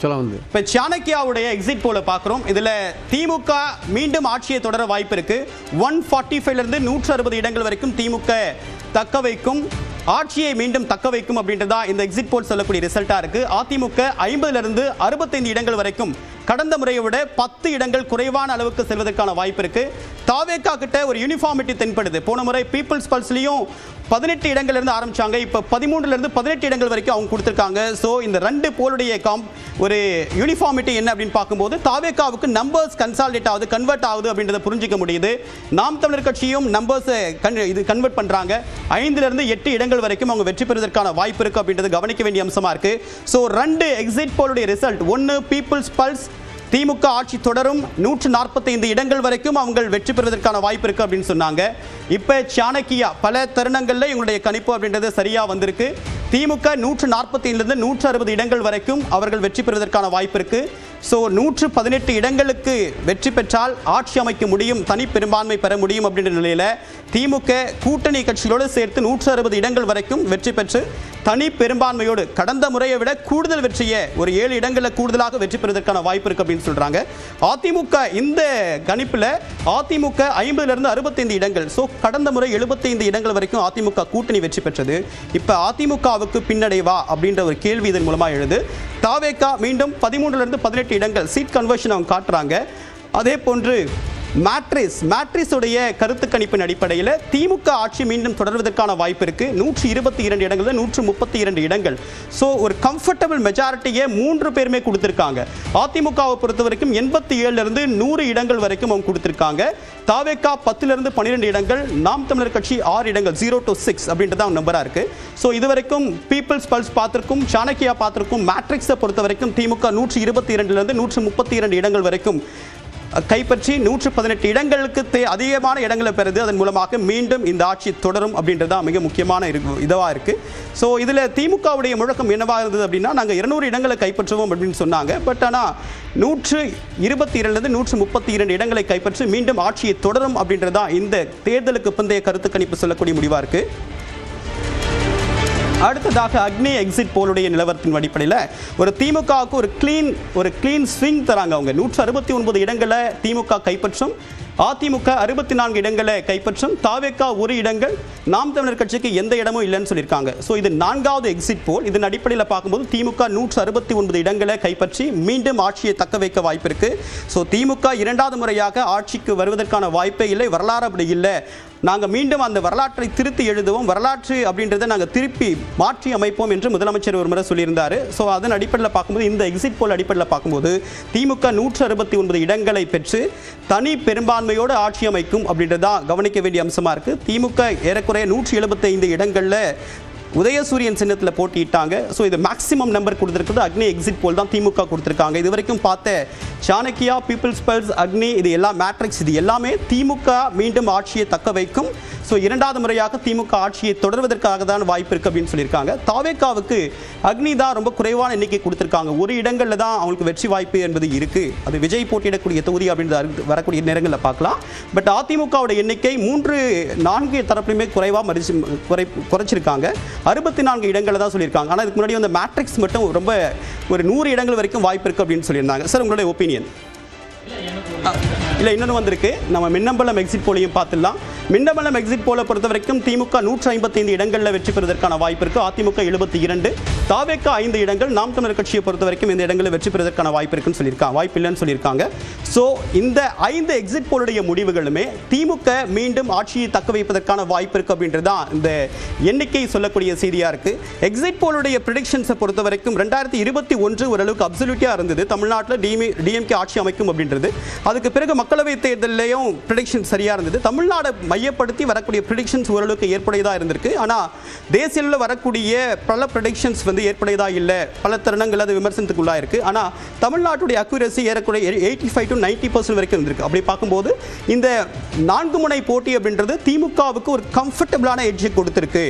ஆக்சுவலாக வந்து இப்போ சாணக்கியாவுடைய எக்ஸிட் போல பார்க்குறோம். இதில் திமுக மீண்டும் ஆட்சியை தொடர வாய்ப்பு இருக்கு. 145லிருந்து 160 இடங்கள் வரைக்கும் திமுக தக்க வைக்கும், ஆட்சியை மீண்டும் தக்க வைக்கும் அப்படின்றதா இந்த எக்ஸிட் போல் சொல்லக்கூடிய ரிசல்ட்டா இருக்கு. அதிமுக 50லிருந்து 65 இடங்கள் வரைக்கும் கடந்த முறையை விட 10 இடங்கள் குறைவான அளவுக்கு செல்வதற்கான வாய்ப்பு இருக்கு. தாவேகா கிட்ட ஒரு யூனிஃபார்மிட்டி தென்படுது. போன முறை பீப்புள்ஸ் பல்ஸ்லயும் 18 இடங்கள்ல இருந்து ஆரம்பிச்சாங்க, இப்ப 13லிருந்து 18 இடங்கள் வரைக்கும் அவங்க கொடுத்திருக்காங்க. சோ இந்த ரெண்டு போலுடைய ஒரு யூனிஃபார்மிட்டி என்ன அப்படின்னு பார்க்கும்போது தாவேகாவுக்கு நம்பர்ஸ் கன்சாலிடேட் ஆகுது, கன்வெர்ட் ஆகுது அப்படின்றத புரிஞ்சிக்க முடியுது. நாம் தமிழர் கட்சியும் நம்பர்ஸ் இது கன்வெர்ட் பண்றாங்க. 5லிருந்து 8 இடங்கள் வரைக்கும் அவங்க வெற்றி பெறுவதற்கான வாய்ப்பு இருக்கு அப்படின்றது கவனிக்க வேண்டிய அம்சமா இருக்கு. சோ ரெண்டு எக்ஸிட் போலுடைய ரிசல்ட், ஒன்னு பீப்புள்ஸ் பல்ஸ் திமுக ஆட்சி தொடரும், 145 இடங்கள் வரைக்கும் அவங்க வெற்றி பெறுவதற்கான வாய்ப்பு இருக்கு அப்படின்னு சொன்னாங்க. இப்ப சாணக்கியா பல தருணங்கள்ல எங்களுடைய கணிப்பு அப்படின்றது சரியா வந்திருக்கு. திமுக 145லிருந்து 160 இடங்கள் வரைக்கும் அவர்கள் வெற்றி பெறுவதற்கான வாய்ப்பு இருக்கு. ஸோ 118 இடங்களுக்கு வெற்றி பெற்றால் ஆட்சி அமைக்க முடியும், தனி பெரும்பான்மை பெற முடியும் அப்படின்ற நிலையில் திமுக கூட்டணி கட்சிகளோடு சேர்த்து 160 இடங்கள் வரைக்கும் வெற்றி பெற்று தனி பெரும்பான்மையோடு கடந்த முறையை விட கூடுதல் வெற்றியை ஒரு 7 இடங்களில் கூடுதலாக வெற்றி பெறுவதற்கான வாய்ப்பு இருக்கு அப்படின்னு சொல்றாங்க. அதிமுக இந்த கணிப்பில் அதிமுக 50லிருந்து 65 இடங்கள், ஸோ கடந்த முறை 75 இடங்கள் வரைக்கும் அதிமுக கூட்டணி வெற்றி பெற்றது. இப்போ அதிமுகவுக்கு பின்னடைவா அப்படின்ற ஒரு கேள்வி இதன் மூலமாக எழுது. தாவேகா மீண்டும் 13லிருந்து 18 இடங்கள் சீட் கன்வர்ஷன் அவங்க காட்டுறாங்க. அதே போன்று மேட்ரிஸுடைய கருத்து கணிப்பின் அடிப்படையில் திமுக ஆட்சி மீண்டும் தொடர்வதற்கான வாய்ப்பு இருக்கு. 122 இடங்கள், 132 இடங்கள். ஸோ ஒரு கம்ஃபர்டபுள் மெஜாரிட்டியை 3 பேருமே கொடுத்திருக்காங்க. அதிமுகவை பொறுத்த வரைக்கும் 87லிருந்து 100 இடங்கள் வரைக்கும் அவங்க கொடுத்திருக்காங்க. தாவேகா 10லிருந்து 12 இடங்கள், நாம் தமிழர் கட்சி 6 இடங்கள், 0 to 6 அப்படின்றத அவங்க நம்பரா இருக்கு. ஸோ இது வரைக்கும் பீப்புள்ஸ் பல்ஸ் பார்த்திருக்கும், சாணக்கியா பார்த்திருக்கும். மேட்ரிக்ஸை பொறுத்த வரைக்கும் திமுக 122லிருந்து 132 இடங்கள் வரைக்கும் கைப்பற்றி 118 இடங்களுக்கு அதிகமான இடங்களை பெறுது. அதன் மூலமாக மீண்டும் இந்த ஆட்சி தொடரும் அப்படின்றதா மிக முக்கியமான இதுவா இருக்கு. ஸோ இதில் திமுகவுடைய முழக்கம் என்னவா இருந்தது அப்படின்னா, நாங்கள் 200 இடங்களை கைப்பற்றுவோம் அப்படின்னு சொன்னாங்க. பட் ஆனால் 122லிருந்து 132 இடங்களை கைப்பற்றி மீண்டும் ஆட்சியை தொடரும் அப்படின்றதா இந்த தேர்தலுக்கு பிந்தைய கருத்து கணிப்பு சொல்லக்கூடிய முடிவா இருக்கு. அடுத்ததாக அக்னி எக்ஸிட் போலுடைய நிலவரத்தின் அடிப்படையில் ஒரு திமுகவுக்கு ஒரு கிளீன் ஸ்விங் தராங்க. அவங்க 169 இடங்களை திமுக கைப்பற்றும், அதிமுக 64 இடங்களை கைப்பற்றும், தாவேகா 1 இடங்கள், நாம் தமிழர் கட்சிக்கு எந்த இடமும் இல்லைன்னு சொல்லியிருக்காங்க. ஸோ இது 4வது எக்ஸிட் போல். இதன் அடிப்படையில் பார்க்கும்போது திமுக 169 இடங்களை கைப்பற்றி மீண்டும் ஆட்சியை தக்க வைக்க வாய்ப்பு இருக்கு. ஸோ திமுக 2வது முறையாக ஆட்சிக்கு வருவதற்கான வாய்ப்பே இல்லை, வரலாறு அப்படி இல்லை. நாங்கள் மீண்டும் அந்த வரலாற்றை திருத்தி எழுதுவோம், வரலாற்று அப்படின்றத நாங்கள் திருப்பி மாற்றி அமைப்போம் என்று முதலமைச்சர் ஒரு முறை சொல்லியிருந்தார். ஸோ அதன் அடிப்படையில் பார்க்கும்போது இந்த எக்ஸிட் போல் அடிப்படையில் பார்க்கும்போது திமுக 169 இடங்களை பெற்று தனி பெரும்பான்மையோடு ஆட்சி அமைக்கும் அப்படின்றதான் கவனிக்க வேண்டிய அம்சமாக இருக்குது. திமுக ஏறக்குறைய 175 இடங்களில் உதயசூரியன் சின்னத்தில் போட்டிட்டாங்க. ஸோ இது மேக்ஸிமம் நம்பர் கொடுத்துருக்குது. அக்னி எக்ஸிட் போல் தான் திமுக கொடுத்துருக்காங்க. இது வரைக்கும் பார்த்த சாணக்கியா, பீப்புள்ஸ் பல்ஸ், அக்னி, இது எல்லாம் மேட்ரிக்ஸ், இது எல்லாமே திமுக மீண்டும் ஆட்சியை தக்க வைக்கும். ஸோ 2வது முறையாக திமுக ஆட்சியை தொடர்வதற்காக தான் வாய்ப்பு இருக்குது அப்படின்னு சொல்லியிருக்காங்க. தாவேகாவுக்கு அக்னி தான் ரொம்ப குறைவான எண்ணிக்கை கொடுத்துருக்காங்க. 1 இடங்களில் தான் அவங்களுக்கு வெற்றி வாய்ப்பு என்பது இருக்குது. அது விஜய் போட்டியிடக்கூடிய தொகுதி அப்படின்றது வரக்கூடிய நேரங்களில் பார்க்கலாம். பட் அதிமுகவுடைய எண்ணிக்கை 3-4 தரப்புலையுமே குறைவாக குறைச்சிருக்காங்க. 64 இடங்களை தான் சொல்லியிருக்காங்க. ஆனால் இதுக்கு முன்னாடி அந்த மேட்ரிக்ஸ் மட்டும் ரொம்ப ஒரு 100 இடங்கள் வரைக்கும் வாய்ப்பு இருக்குது அப்படின்னு சொல்லியிருந்தாங்க. சார் உங்களுடைய ஒப்பீனியன்? இல்லை, இன்னொன்று வந்திருக்கு. நம்ம மின்னம்பலம் எக்ஸிட் போலையும் பார்த்துடலாம். மின்னம்பலம் எக்ஸிட் போல பொறுத்த வரைக்கும் திமுக 155 இடங்களில் வெற்றி பெறுவதற்கான வாய்ப்பு இருக்கு. அதிமுக 72, தாவேகா 5 இடங்கள், நாம் தமிழர் கட்சியை பொறுத்த வரைக்கும் இந்த இடங்களில் வெற்றி பெறுவதற்கான வாய்ப்பு இருக்குன்னு சொல்லியிருக்காங்க, வாய்ப்பு இல்லைன்னு சொல்லியிருக்காங்க. ஸோ இந்த 5 எக்ஸிட் போலுடைய முடிவுகளுமே திமுக மீண்டும் ஆட்சியை தக்க வைப்பதற்கான வாய்ப்பு இருக்கு அப்படின்றது தான் இந்த எண்ணிக்கை சொல்லக்கூடிய செய்தியா இருக்கு. எக்ஸிட் போலுடைய ப்ரெடிக்ஷன்ஸை பொறுத்த வரைக்கும் 2021 ஓரளவுக்கு அப்சல்யூட்டியா இருந்தது. தமிழ்நாட்டில் டிஎம்கே ஆட்சி அமைக்கும் அப்படின்றது. அதுக்கு பிறகு மக்களவை தேர்தலையும் ப்ரெடிக்ஷன் சரியா இருந்தது. தமிழ்நாடு மையப்படுத்தி வரக்கூடிய ப்ரெடிக்ஷன்ஸ் ஓரளவுக்கு ஏற்புடையதாக இருந்திருக்கு. ஆனால் தேசிய அளவில் வரக்கூடிய பல ப்ரெடிக்ஷன்ஸ் ஏற்புடையதாக இல்லை, பல தருணங்கள் அது விமர்சனத்துக்குள்ளா இருக்கு. ஆனால் தமிழ்நாட்டுடைய அக்யூரசி ஏறக்குறைய 85 to 90% வரைக்கும் இருந்திருக்கு. அப்படி பார்க்கும்போது இந்த 4 முனை போட்டி அப்படின்றது திமுகவுக்கு ஒரு கம்ஃபர்டபுளான எட்ஜை கொடுத்திருக்கு.